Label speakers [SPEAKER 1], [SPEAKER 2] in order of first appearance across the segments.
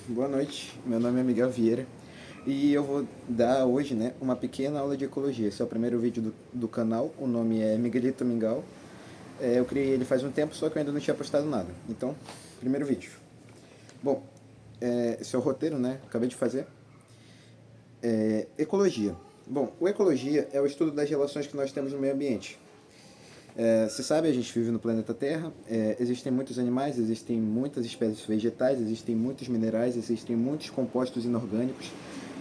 [SPEAKER 1] Boa noite, meu nome é Miguel Vieira e eu vou dar hoje, uma pequena aula de ecologia. Esse é o primeiro vídeo do canal, o nome é Miguelito Mingau. Eu criei ele faz um tempo, só que eu ainda não tinha postado nada. Então, primeiro vídeo. Bom, esse é o roteiro, né? Acabei de fazer. Ecologia. Bom, o ecologia é o estudo das relações que nós temos no meio ambiente. Você sabe, a gente vive no planeta Terra, existem muitos animais, existem muitas espécies vegetais, existem muitos minerais, existem muitos compostos inorgânicos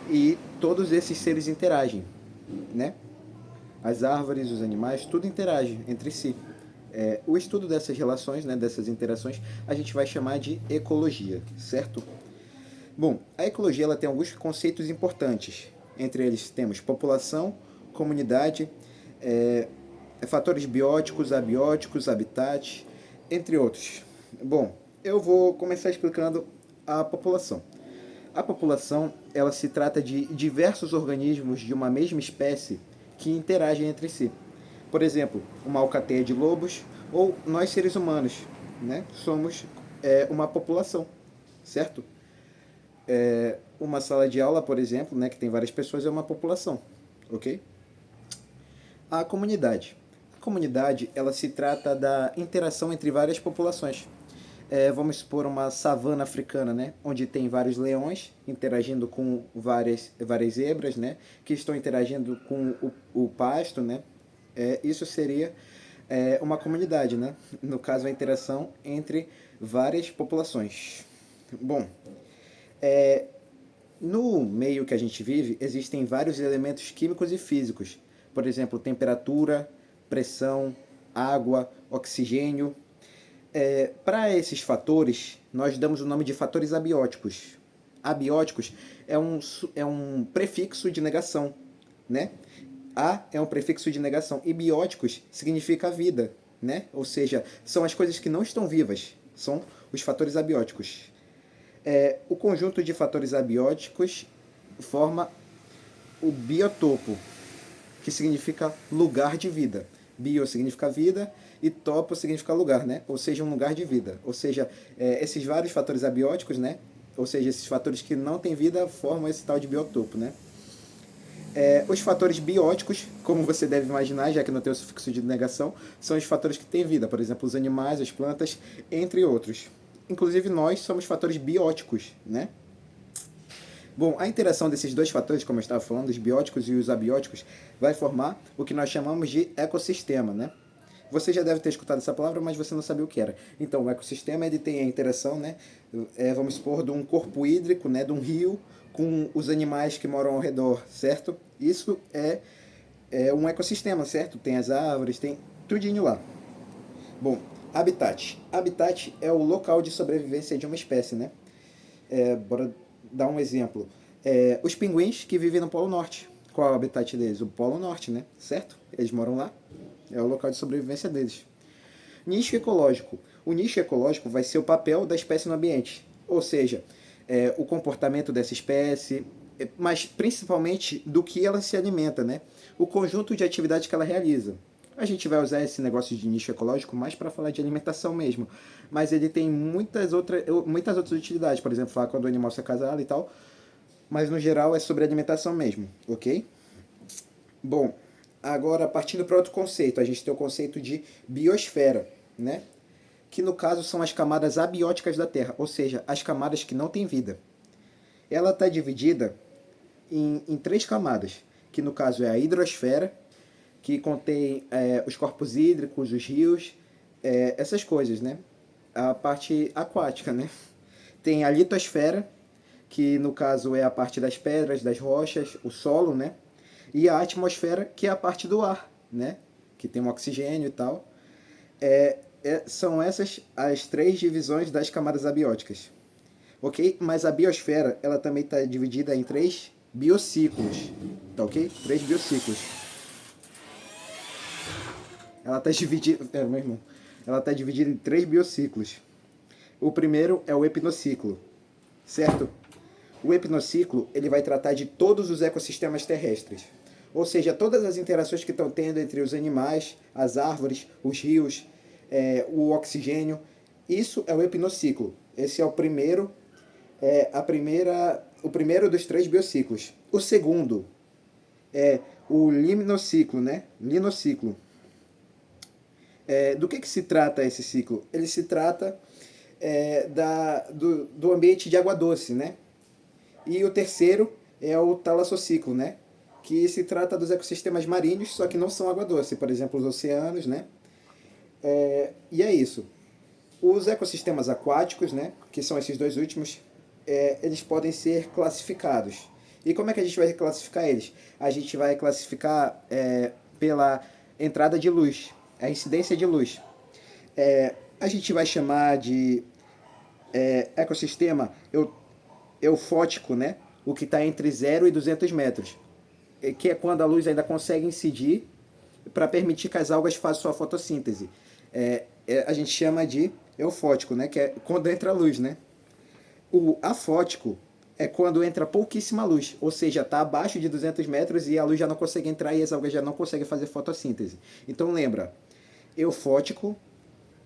[SPEAKER 1] e todos esses seres interagem, né? As árvores, os animais, tudo interage entre si. O estudo dessas relações, né, dessas interações, a gente vai chamar de ecologia, certo? Bom, a ecologia ela tem alguns conceitos importantes. Entre eles temos população, comunidade, é, fatores bióticos, abióticos, habitat, entre outros. Bom, eu vou começar explicando a população. A população ela se trata de diversos organismos de uma mesma espécie que interagem entre si. Por exemplo, uma alcateia de lobos ou nós seres humanos, né? Somos uma população, certo? Uma sala de aula, por exemplo, né, que tem várias pessoas, é uma população, ok? A comunidade. A comunidade, ela se trata da interação entre várias populações. Vamos supor uma savana africana, né, onde tem vários leões interagindo com várias zebras, né, que estão interagindo com o pasto, né. Isso seria uma comunidade, né? No caso, a interação entre várias populações. Bom, no meio que a gente vive, existem vários elementos químicos e físicos. Por exemplo, temperatura, pressão, água, oxigênio. Para esses fatores, nós damos o nome de fatores abióticos. Abióticos é um prefixo de negação, né? A é um prefixo de negação e bióticos significa vida, né? Ou seja, são as coisas que não estão vivas, são os fatores abióticos. O conjunto de fatores abióticos forma o biotopo, que significa lugar de vida. Bio significa vida e topo significa lugar, né? Ou seja, um lugar de vida. Ou seja, esses vários fatores abióticos, né? Ou seja, esses fatores que não têm vida formam esse tal de biotopo, né? Os fatores bióticos, como você deve imaginar, já que não tem o sufixo de negação, são os fatores que têm vida, por exemplo, os animais, as plantas, entre outros. Inclusive nós somos fatores bióticos, né? Bom, a interação desses dois fatores, como eu estava falando, os bióticos e os abióticos, vai formar o que nós chamamos de ecossistema, né? Você já deve ter escutado essa palavra, mas você não sabia o que era. Então, o ecossistema ele tem a interação, né? Vamos supor, de um corpo hídrico, né? De um rio, com os animais que moram ao redor, certo? Isso é um ecossistema, certo? Tem as árvores, tem tudinho lá. Bom, habitat. Habitat é o local de sobrevivência de uma espécie, né? Bora dar um exemplo. Os pinguins que vivem no Polo Norte. Qual é o habitat deles? O Polo Norte, né? Certo? Eles moram lá. É o local de sobrevivência deles. Nicho ecológico. O nicho ecológico vai ser o papel da espécie no ambiente. Ou seja, o comportamento dessa espécie, mas principalmente do que ela se alimenta, né? O conjunto de atividades que ela realiza. A gente vai usar esse negócio de nicho ecológico mais para falar de alimentação mesmo, mas ele tem muitas outras utilidades, por exemplo, falar quando o animal se acasala e tal, mas no geral é sobre alimentação mesmo, ok? Bom, agora partindo para outro conceito, a gente tem o conceito de biosfera, né? Que no caso são as camadas abióticas da Terra, ou seja, as camadas que não têm vida. Ela está dividida em três camadas, que no caso é a hidrosfera, que contém os corpos hídricos, os rios, essas coisas, né? A parte aquática, né? Tem a litosfera, que no caso é a parte das pedras, das rochas, o solo, né? E a atmosfera, que é a parte do ar, né? Que tem um oxigênio e tal. São essas as três divisões das camadas abióticas. Ok? Mas a biosfera, ela também está dividida em três biociclos. Tá ok? Três biociclos. Ela está dividida. Meu irmão. Ela está dividida em três biociclos. O primeiro é o epinociclo, certo? O epinociclo ele vai tratar de todos os ecossistemas terrestres, ou seja, todas as interações que estão tendo entre os animais, as árvores, os rios, o oxigênio. Isso é o epinociclo. Esse é o primeiro é o primeiro dos três biociclos. O segundo é o liminociclo, né? Linociclo. Do que se trata esse ciclo? Ele se trata do ambiente de água doce, né? E o terceiro é o talassociclo, né? Que se trata dos ecossistemas marinhos, só que não são água doce, por exemplo, os oceanos, né? E é isso. Os ecossistemas aquáticos, né? Que são esses dois últimos, eles podem ser classificados. E como é que a gente vai classificar eles? A gente vai classificar pela entrada de luz, a incidência de luz. A gente vai chamar de ecossistema eufótico, né? O que está entre 0 e 200 metros, que é quando a luz ainda consegue incidir para permitir que as algas façam sua fotossíntese. A gente chama de eufótico, né? Que é quando entra a luz, né? O afótico é quando entra pouquíssima luz, ou seja, está abaixo de 200 metros e a luz já não consegue entrar e as algas já não conseguem fazer fotossíntese. Então lembra, eufótico,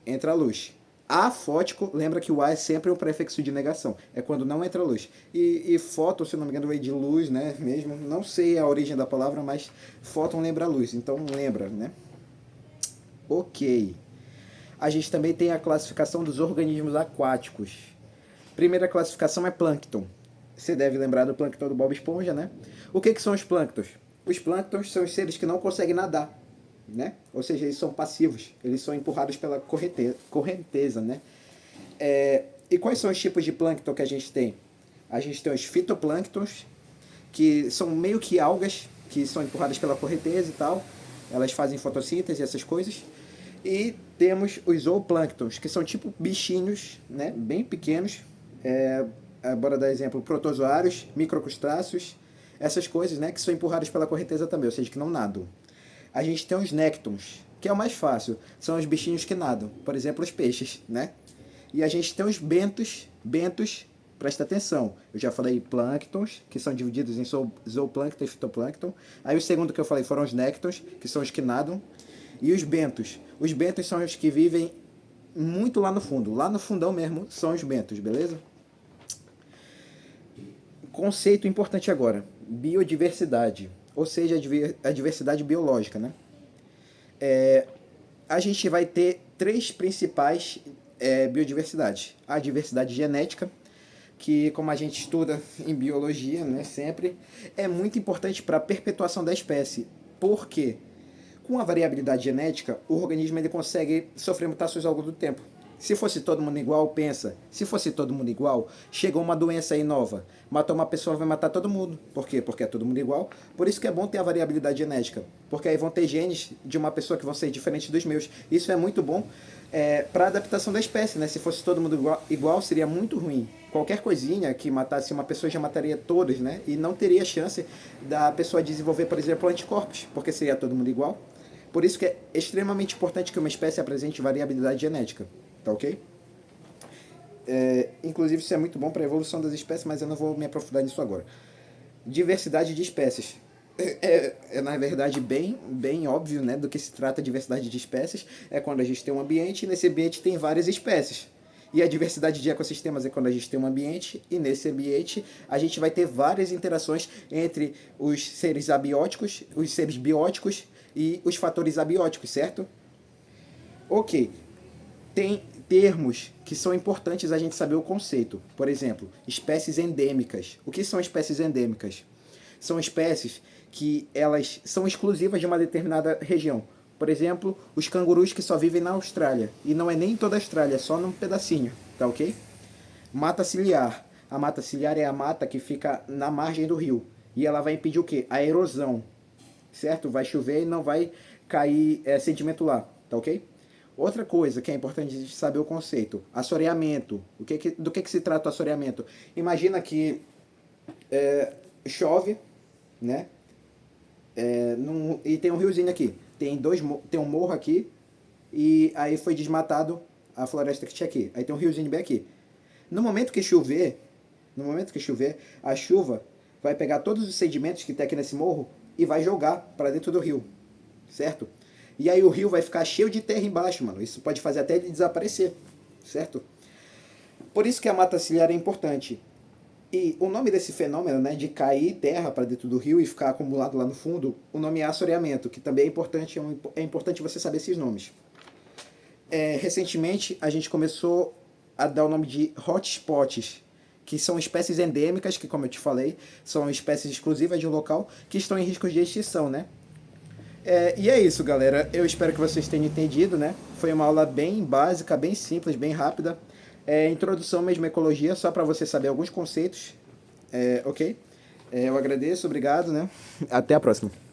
[SPEAKER 1] entra a luz. Afótico, lembra que o A é sempre um prefixo de negação, é quando não entra luz. E fóton, se não me engano, veio de luz, né? Mesmo, não sei a origem da palavra, mas fóton lembra luz, então lembra, né? Ok. A gente também tem a classificação dos organismos aquáticos. Primeira classificação é plâncton. Você deve lembrar do plâncton do Bob Esponja, né? O que são os plânctons? Os plânctons são os seres que não conseguem nadar, né? Ou seja, eles são passivos, eles são empurrados pela correnteza, né? E quais são os tipos de plâncton que a gente tem? A gente tem os fitoplânctons, que são meio que algas, que são empurradas pela correnteza e tal. Elas fazem fotossíntese e essas coisas. E temos os zooplânctons, que são tipo bichinhos, né? Bem pequenos. Bora dar exemplo, protozoários, microcrustáceos, essas coisas, né? Que são empurradas pela correnteza também, ou seja, que não nadam. A gente tem os néctons, que é o mais fácil. São os bichinhos que nadam. Por exemplo, os peixes, né? E a gente tem os bentos, presta atenção. Eu já falei plânctons, que são divididos em zooplâncton e fitoplâncton. Aí o segundo que eu falei foram os néctons, que são os que nadam. E os bentos. Os bentos são os que vivem muito lá no fundo. Lá no fundão mesmo são os bentos, beleza? Conceito importante agora. Biodiversidade. Ou seja, a diversidade biológica, né? A gente vai ter três principais biodiversidades. A diversidade genética, que como a gente estuda em biologia, né, sempre, é muito importante para a perpetuação da espécie. Por quê? Com a variabilidade genética, o organismo ele consegue sofrer mutações ao longo do tempo. Se fosse todo mundo igual, pensa. Se fosse todo mundo igual, chegou uma doença aí nova. Matou uma pessoa, vai matar todo mundo. Por quê? Porque é todo mundo igual. Por isso que é bom ter a variabilidade genética. Porque aí vão ter genes de uma pessoa que vão ser diferentes dos meus. Isso é muito bom para a adaptação da espécie, né? Se fosse todo mundo igual, seria muito ruim. Qualquer coisinha que matasse uma pessoa já mataria todas, né? E não teria chance da pessoa desenvolver, por exemplo, anticorpos. Porque seria todo mundo igual. Por isso que é extremamente importante que uma espécie apresente variabilidade genética, tá ok? Inclusive isso é muito bom para a evolução das espécies, mas eu não vou me aprofundar nisso agora. Diversidade de espécies. Na verdade bem óbvio, né, do que se trata a diversidade de espécies. É quando a gente tem um ambiente e nesse ambiente tem várias espécies. E a diversidade de ecossistemas é quando a gente tem um ambiente e nesse ambiente a gente vai ter várias interações entre os seres abióticos, os seres bióticos e os fatores abióticos, certo? Ok. Tem termos que são importantes a gente saber o conceito. Por exemplo, espécies endêmicas. O que são espécies endêmicas? São espécies que elas são exclusivas de uma determinada região. Por exemplo, os cangurus que só vivem na Austrália. E não é nem em toda a Austrália, é só num pedacinho, tá ok? Mata ciliar. A mata ciliar é a mata que fica na margem do rio. E ela vai impedir o quê? A erosão, certo? Vai chover e não vai cair sedimento lá, tá ok? Outra coisa que é importante a gente saber o conceito, assoreamento. Do que se trata o assoreamento? Imagina que chove, né? E tem um riozinho aqui. Tem um morro aqui e aí foi desmatado a floresta que tinha aqui. Aí tem um riozinho bem aqui. No momento que chover, a chuva vai pegar todos os sedimentos que tem aqui nesse morro e vai jogar para dentro do rio, certo? E aí o rio vai ficar cheio de terra embaixo, mano. Isso pode fazer até ele desaparecer, certo? Por isso que a mata ciliar é importante. E o nome desse fenômeno, né, de cair terra para dentro do rio e ficar acumulado lá no fundo, o nome é assoreamento, que também é importante, é importante você saber esses nomes. Recentemente, a gente começou a dar o nome de hotspots, que são espécies endêmicas, que, como eu te falei, são espécies exclusivas de um local que estão em risco de extinção, né? E é isso, galera. Eu espero que vocês tenham entendido, né? Foi uma aula bem básica, bem simples, bem rápida. Introdução mesmo à ecologia, só para você saber alguns conceitos. Ok? Eu agradeço, obrigado, né? Até a próxima.